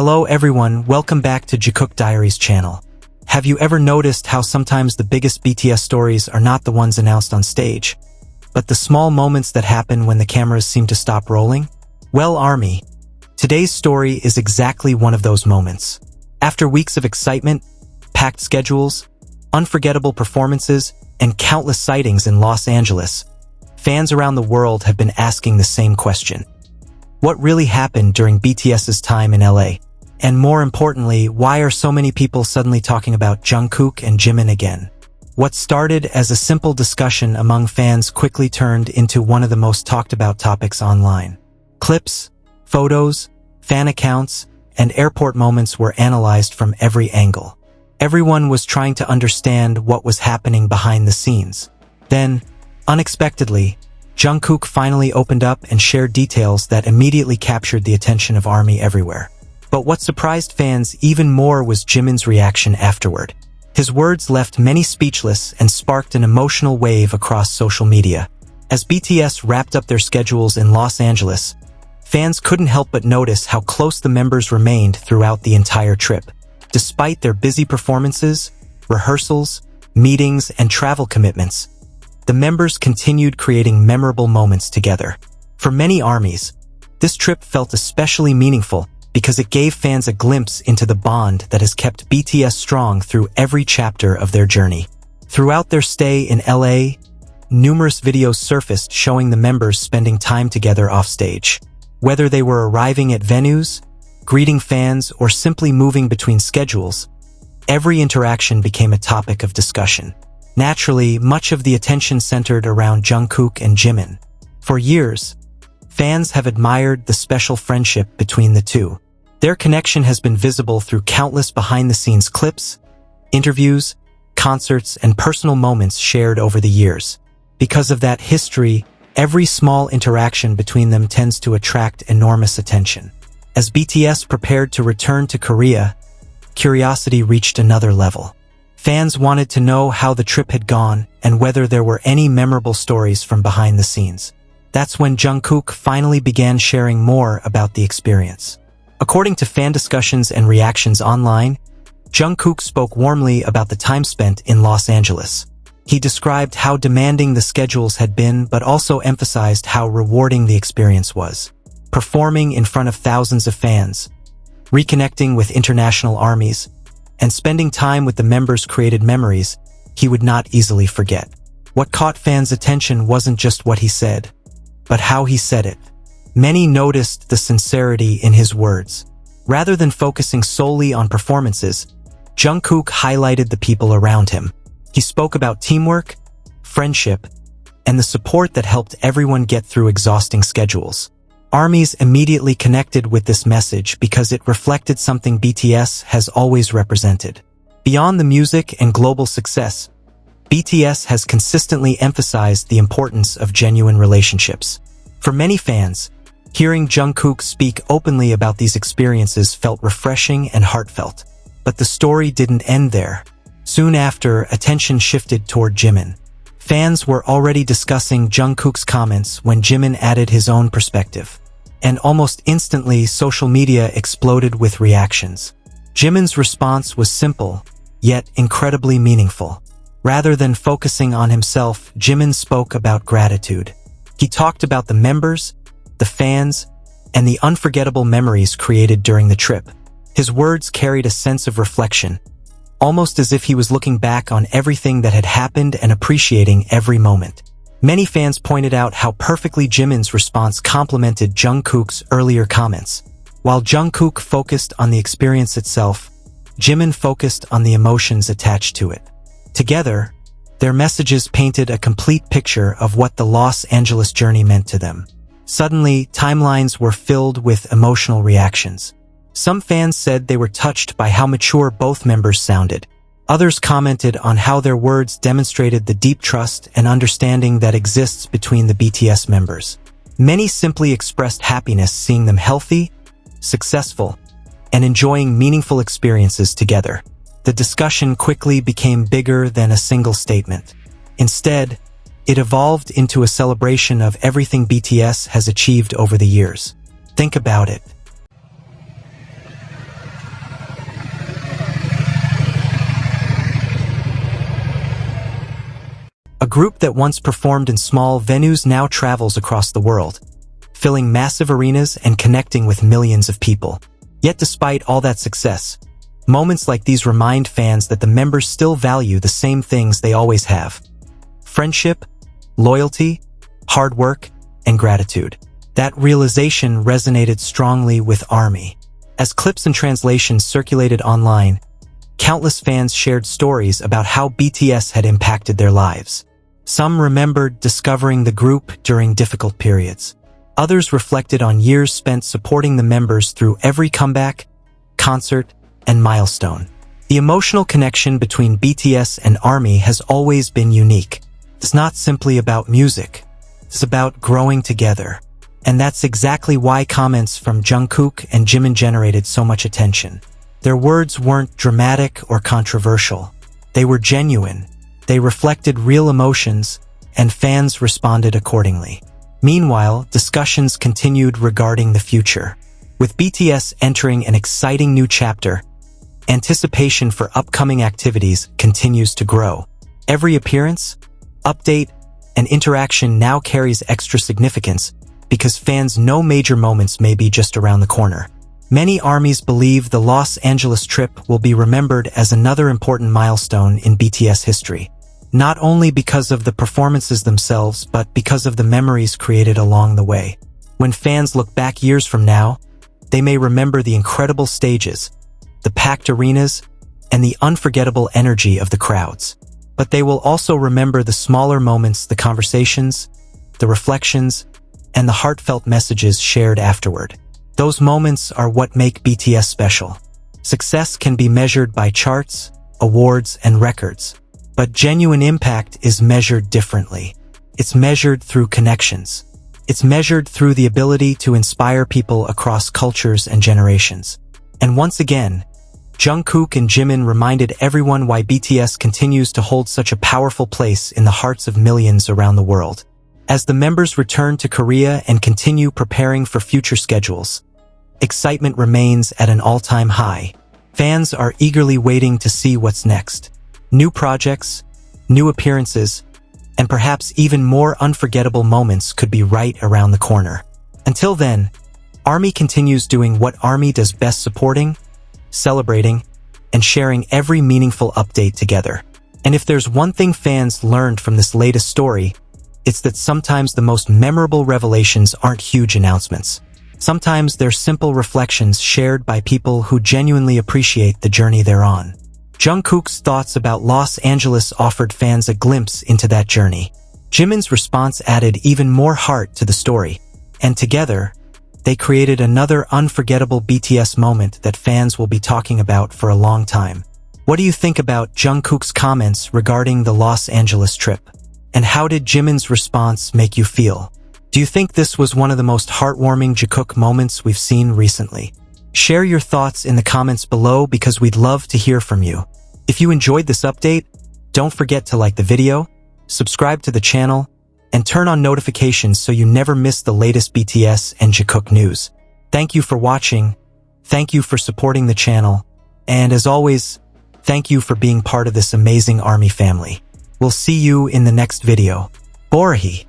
Hello everyone, welcome back to Jikook Diaries channel. Have you ever noticed how sometimes the biggest BTS stories are not the ones announced on stage, but the small moments that happen when the cameras seem to stop rolling? Well, ARMY, today's story is exactly one of those moments. After weeks of excitement, packed schedules, unforgettable performances, and countless sightings in Los Angeles, fans around the world have been asking the same question. What really happened during BTS's time in LA? And more importantly, why are so many people suddenly talking about Jungkook and Jimin again? What started as a simple discussion among fans quickly turned into one of the most talked about topics online. Clips, photos, fan accounts, and airport moments were analyzed from every angle. Everyone was trying to understand what was happening behind the scenes. Then, unexpectedly, Jungkook finally opened up and shared details that immediately captured the attention of ARMY everywhere. But what surprised fans even more was Jimin's reaction afterward. His words left many speechless and sparked an emotional wave across social media. As BTS wrapped up their schedules in Los Angeles, fans couldn't help but notice how close the members remained throughout the entire trip. Despite their busy performances, rehearsals, meetings, and travel commitments, the members continued creating memorable moments together. For many ARMYs, this trip felt especially meaningful because it gave fans a glimpse into the bond that has kept BTS strong through every chapter of their journey. Throughout their stay in LA, numerous videos surfaced showing the members spending time together offstage. Whether they were arriving at venues, greeting fans, or simply moving between schedules, every interaction became a topic of discussion. Naturally, much of the attention centered around Jungkook and Jimin. For years, fans have admired the special friendship between the two. Their connection has been visible through countless behind-the-scenes clips, interviews, concerts, and personal moments shared over the years. Because of that history, every small interaction between them tends to attract enormous attention. As BTS prepared to return to Korea, curiosity reached another level. Fans wanted to know how the trip had gone and whether there were any memorable stories from behind the scenes. That's when Jungkook finally began sharing more about the experience. According to fan discussions and reactions online, Jungkook spoke warmly about the time spent in Los Angeles. He described how demanding the schedules had been, but also emphasized how rewarding the experience was. Performing in front of thousands of fans, reconnecting with international ARMYs, and spending time with the members created memories he would not easily forget. What caught fans' attention wasn't just what he said, but how he said it. Many noticed the sincerity in his words. Rather than focusing solely on performances, Jungkook highlighted the people around him. He spoke about teamwork, friendship, and the support that helped everyone get through exhausting schedules. ARMYs immediately connected with this message because it reflected something BTS has always represented. Beyond the music and global success, BTS has consistently emphasized the importance of genuine relationships. For many fans, hearing Jungkook speak openly about these experiences felt refreshing and heartfelt. But the story didn't end there. Soon after, attention shifted toward Jimin. Fans were already discussing Jungkook's comments when Jimin added his own perspective. And almost instantly, social media exploded with reactions. Jimin's response was simple, yet incredibly meaningful. Rather than focusing on himself, Jimin spoke about gratitude. He talked about the members, the fans, and the unforgettable memories created during the trip. His words carried a sense of reflection, almost as if he was looking back on everything that had happened and appreciating every moment. Many fans pointed out how perfectly Jimin's response complemented Jungkook's earlier comments. While Jungkook focused on the experience itself, Jimin focused on the emotions attached to it. Together, their messages painted a complete picture of what the Los Angeles journey meant to them. Suddenly, timelines were filled with emotional reactions. Some fans said they were touched by how mature both members sounded. Others commented on how their words demonstrated the deep trust and understanding that exists between the BTS members. Many simply expressed happiness seeing them healthy, successful, and enjoying meaningful experiences together. The discussion quickly became bigger than a single statement. Instead, it evolved into a celebration of everything BTS has achieved over the years. Think about it. A group that once performed in small venues now travels across the world, filling massive arenas and connecting with millions of people. Yet despite all that success, moments like these remind fans that the members still value the same things they always have: friendship, loyalty, hard work, and gratitude. That realization resonated strongly with ARMY. As clips and translations circulated online, countless fans shared stories about how BTS had impacted their lives. Some remembered discovering the group during difficult periods. Others reflected on years spent supporting the members through every comeback, concert, and milestone. The emotional connection between BTS and ARMY has always been unique. It's not simply about music. It's about growing together. And that's exactly why comments from Jungkook and Jimin generated so much attention. Their words weren't dramatic or controversial. They were genuine. They reflected real emotions, and fans responded accordingly. Meanwhile, discussions continued regarding the future. With BTS entering an exciting new chapter, anticipation for upcoming activities continues to grow. Every appearance, update, and interaction now carries extra significance because fans know major moments may be just around the corner. Many ARMYs believe the Los Angeles trip will be remembered as another important milestone in BTS history, not only because of the performances themselves, but because of the memories created along the way. When fans look back years from now, they may remember the incredible stages, the packed arenas, and the unforgettable energy of the crowds. But they will also remember the smaller moments, the conversations, the reflections, and the heartfelt messages shared afterward. Those moments are what make BTS special. Success can be measured by charts, awards, and records, but genuine impact is measured differently. It's measured through connections. It's measured through the ability to inspire people across cultures and generations. And once again, Jungkook and Jimin reminded everyone why BTS continues to hold such a powerful place in the hearts of millions around the world. As the members return to Korea and continue preparing for future schedules, excitement remains at an all-time high. Fans are eagerly waiting to see what's next. New projects, new appearances, and perhaps even more unforgettable moments could be right around the corner. Until then, ARMY continues doing what ARMY does best: supporting, celebrating, and sharing every meaningful update together. And if there's one thing fans learned from this latest story, it's that sometimes the most memorable revelations aren't huge announcements. Sometimes they're simple reflections shared by people who genuinely appreciate the journey they're on. Jungkook's thoughts about Los Angeles offered fans a glimpse into that journey. Jimin's response added even more heart to the story. And together, they created another unforgettable BTS moment that fans will be talking about for a long time. What do you think about Jungkook's comments regarding the Los Angeles trip? And how did Jimin's response make you feel? Do you think this was one of the most heartwarming Jikook moments we've seen recently? Share your thoughts in the comments below because we'd love to hear from you. If you enjoyed this update, don't forget to like the video, subscribe to the channel, and turn on notifications so you never miss the latest BTS and Jikook news. Thank you for watching, thank you for supporting the channel, and as always, thank you for being part of this amazing ARMY family. We'll see you in the next video. Borahi.